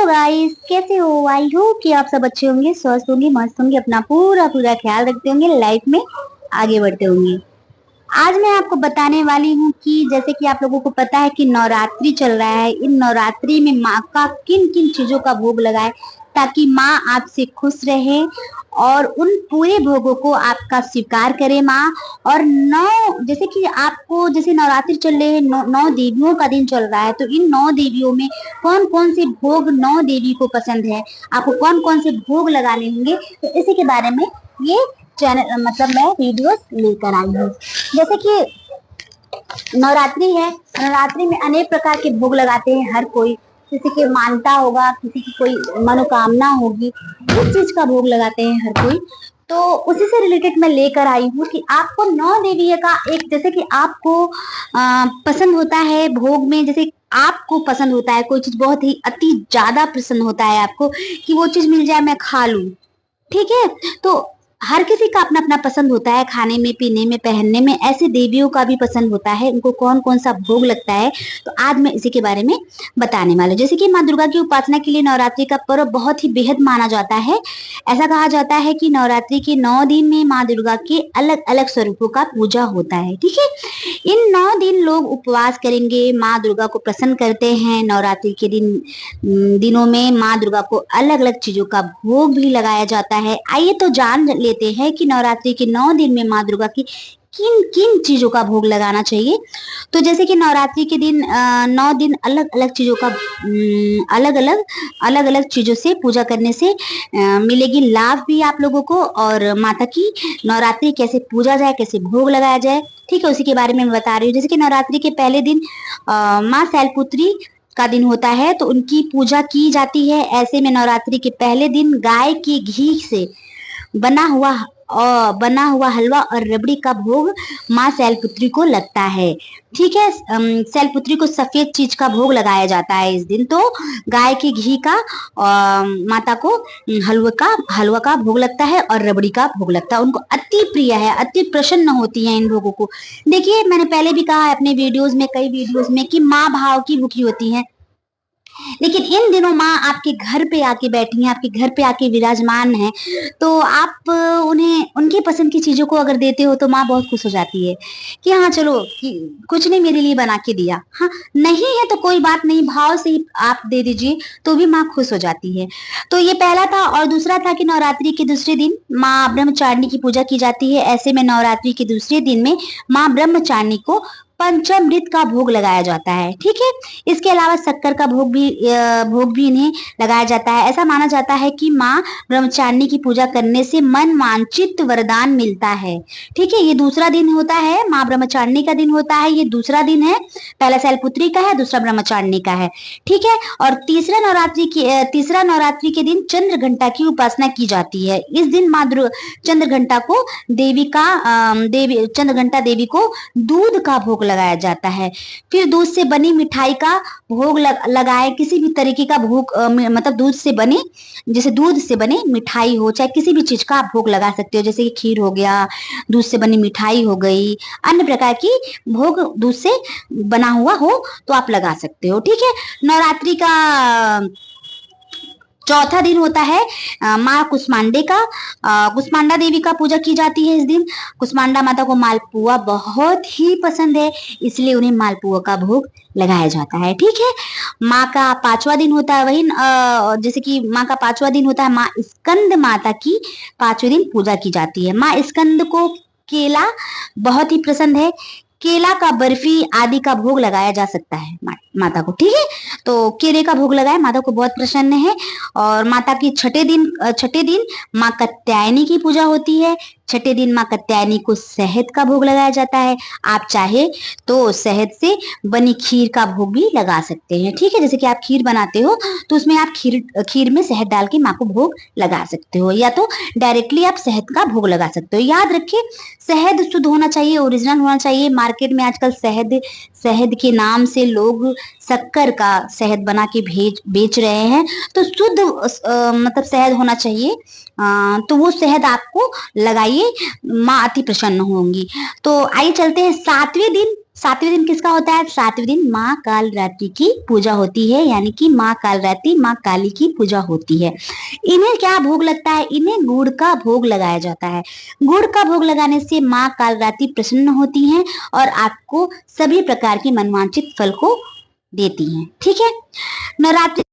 Guys, कैसे हो? I hope कि आप सब अच्छे होंगे, स्वस्थ होंगे, मस्त होंगे, अपना पूरा पूरा ख्याल रखते होंगे, लाइफ में आगे बढ़ते होंगे। आज मैं आपको बताने वाली हूँ कि जैसे कि आप लोगों को पता है कि नवरात्रि चल रहा है। इन नवरात्रि में माँ का किन किन चीजों का भोग लगाए ताकि माँ आपसे खुश रहे और उन पूरे भोगों को आपका स्वीकार करे माँ। और नौ, जैसे कि आपको जैसे नवरात्रि चल रहे हैं, नौ देवियों का दिन चल रहा है, तो इन 9 देवियों में कौन कौन से भोग 9 देवी को पसंद है, आपको कौन कौन से भोग लगाने होंगे, तो इसी के बारे में ये चैनल मतलब मैं वीडियोस लेकर आई हूँ। जैसे कि नवरात्रि है, नवरात्रि में अनेक प्रकार के भोग लगाते हैं हर कोई। किसी की मानता होगा, किसी की कोई मनोकामना होगी, उस चीज का भोग लगाते हैं हर कोई। तो उसी से रिलेटेड मैं लेकर आई हूँ कि आपको 9 देवी का एक, जैसे कि आपको पसंद होता है भोग में, जैसे आपको पसंद होता है कोई चीज बहुत ही अति ज्यादा पसंद होता है आपको कि वो चीज मिल जाए मैं खा लूं, ठीक है। तो हर किसी का अपना अपना पसंद होता है, खाने में, पीने में, पहनने में। ऐसे देवियों का भी पसंद होता है, उनको कौन कौन सा भोग लगता है, तो आज मैं इसी के बारे में बताने वाली हूँ। जैसे कि माँ दुर्गा की उपासना के लिए नवरात्रि का पर्व बहुत ही बेहद माना जाता है। ऐसा कहा जाता है कि नवरात्रि के 9 दिन में माँ दुर्गा के अलग अलग स्वरूपों का पूजा होता है, ठीक है। इन 9 दिन लोग उपवास करेंगे, माँ दुर्गा को प्रसन्न करते हैं। नवरात्रि के दिनों में माँ दुर्गा को अलग अलग चीजों का भोग भी लगाया जाता है। आइए तो जान लेते हैं कि नवरात्रि के 9 दिन में माँ दुर्गा की किन किन चीजों का भोग लगाना चाहिए। तो जैसे कि नवरात्रि के दिन 9 दिन अलग अलग चीजों का अलग अलग चीजों से पूजा करने से मिलेगी लाभ भी आप लोगों को, और माता की नवरात्रि कैसे पूजा जाए, कैसे भोग लगाया जाए, ठीक है, उसी के बारे में मैं बता रही हूँ। जैसे कि नवरात्रि के पहले दिन माँ शैलपुत्री का दिन होता है, तो उनकी पूजा की जाती है। ऐसे में नवरात्रि के पहले दिन गाय के घी से बना हुआ बना हुआ हलवा और रबड़ी का भोग माँ शैलपुत्री को लगता है, ठीक है। शैलपुत्री को सफेद चीज का भोग लगाया जाता है इस दिन। तो गाय के घी का माता को हलवा का भोग लगता है और रबड़ी का भोग लगता है। उनको अति प्रिय है, अति प्रसन्न होती है इन भोगों को। देखिए, मैंने पहले भी कहा है अपने वीडियोस में, कई वीडियोस में, कि माँ भाव की भूखी होती है, लेकिन इन दिनों माँ आपके घर पे आके बैठी है, आपके घर पे आके विराजमान है। तो आप उन्हें उनकी पसंद की चीजों को अगर देते हो तो माँ बहुत खुश हो जाती है कि हाँ चलो, कि कुछ नहीं मेरे लिए बना के दिया, हाँ नहीं है तो कोई बात नहीं, भाव से ही आप दे दीजिए तो भी माँ खुश हो जाती है। तो ये पहला था। और दूसरा था कि नवरात्रि के दूसरे दिन माँ ब्रह्मचारिणी की पूजा की जाती है। ऐसे में नवरात्रि के दूसरे दिन में माँ ब्रह्मचारिणी को पंचामृत का भोग लगाया जाता है, ठीक है। इसके अलावा शक्कर का भोग भी इन्हें लगाया जाता है। ऐसा माना जाता है कि माँ ब्रह्मचारिणी की पूजा करने से मन वांछित वरदान मिलता है, ठीक है। ये दूसरा दिन होता है, माँ ब्रह्मचारिणी का दिन होता है, ये दूसरा दिन है। पहला शैलपुत्री का है, दूसरा ब्रह्मचारिणी का है, ठीक है। और तीसरा नवरात्रि के दिन चंद्र घंटा की उपासना की जाती है। इस दिन माँ चंद्र घंटा को चंद्र घंटा देवी को दूध का भोग लगाया जाता है। फिर दूध से बनी मिठाई का भोग लगाए, किसी भी तरीके का भोग, मतलब दूध से बने, जैसे दूध से बने मिठाई हो, चाहे किसी भी चीज का आप भोग लगा सकते हो, जैसे कि खीर हो गया, दूध से बनी मिठाई हो गई, अन्य प्रकार की भोग दूध से बना हुआ हो तो आप लगा सकते हो, ठीक है। नवरात्रि का चौथा दिन होता है माँ कुष्मांडे का। कुष्मांडा देवी का पूजा की जाती है इस दिन। कुष्मांडा माता को मालपुआ बहुत ही पसंद है, इसलिए उन्हें मालपुआ का भोग लगाया जाता है, ठीक है। माँ का पांचवा दिन होता है, वही जैसे कि माँ का पांचवा दिन होता है माँ स्कंद माता की 5वें दिन पूजा की जाती है। माँ स्कंद को केला बहुत ही पसंद है, केला का बर्फी आदि का भोग लगाया जा सकता है माता को, ठीक है। तो केले का भोग लगाए, माता को बहुत प्रसन्न है। और माता की छठे दिन माँ कात्यायनी की पूजा होती है। छठे दिन माँ कात्यायनी को शहद का भोग लगाया जाता है। आप चाहे तो शहद से बनी खीर का भोग भी लगा सकते हैं, ठीक है। जैसे कि आप खीर बनाते हो तो उसमें आप खीर में शहद डाल के माँ को भोग लगा सकते हो, या तो डायरेक्टली आप शहद का भोग लगा सकते हो। याद रखिए, शहद शुद्ध होना चाहिए, ओरिजिनल होना चाहिए। मार्केट में आजकल शहद के नाम से लोग शक्कर का शहद बना के बेच रहे हैं, तो शुद्ध मतलब शहद होना चाहिए। तो वो शहद आपको लगाइए, माँ अति प्रसन्न होंगी। तो आइए चलते हैं सातवें दिन किसका होता है? सातवें दिन माँ कालरात्रि की पूजा होती है, यानी कि माँ कालरात्रि, माँ काली की पूजा होती है। इन्हें क्या भोग लगता है? इन्हें गुड़ का भोग लगाया जाता है। गुड़ का भोग लगाने से माँ कालरात्रि प्रसन्न होती हैं और आपको सभी प्रकार के मनवांछित फल को देती हैं। ठीक है। नवरात्रि